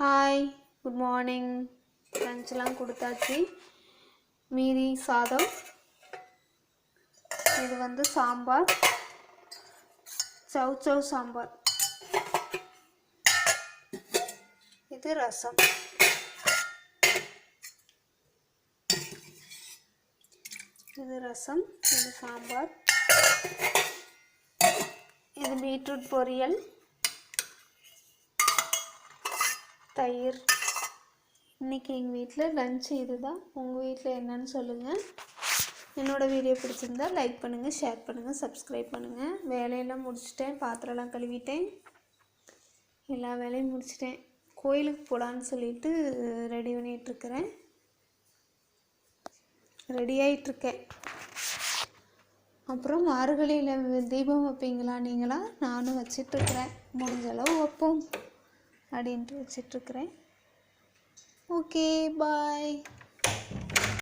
Hi, good morning. லஞ்செலாம் கொடுத்தாச்சு. மீதி சாதம், இது சாம்பார், சவ் சாம்பார், இது ரசம். இது ரசம், இது சாம்பார், இது பீட்ரூட் பொரியல், தயிர். இன்றைக்கி எங்கள் வீட்டில் லஞ்சு இது தான். உங்கள் வீட்டில் என்னன்னு சொல்லுங்கள். என்னோடய வீடியோ பிடிச்சிருந்தா லைக் பண்ணுங்கள், ஷேர் பண்ணுங்கள், சப்ஸ்கிரைப் பண்ணுங்கள். வேலையெல்லாம் முடிச்சிட்டேன், பாத்திரம்லாம் கழுவிட்டேன், எல்லா வேலையும் முடிச்சிட்டேன். கோயிலுக்கு போகலான்னு சொல்லிட்டு ரெடி பண்ணிகிட்ருக்கிறேன், ரெடி ஆகிட்டுருக்கேன். அப்புறம் மார்கழியில் தீபம் வைப்பீங்களா நீங்களா? நானும் வச்சிட்ருக்கிறேன், முடிஞ்ச அளவு வைப்போம் அப்படின்ட்டு வச்சிட்ருக்கிறேன். ஓகே, பாய்.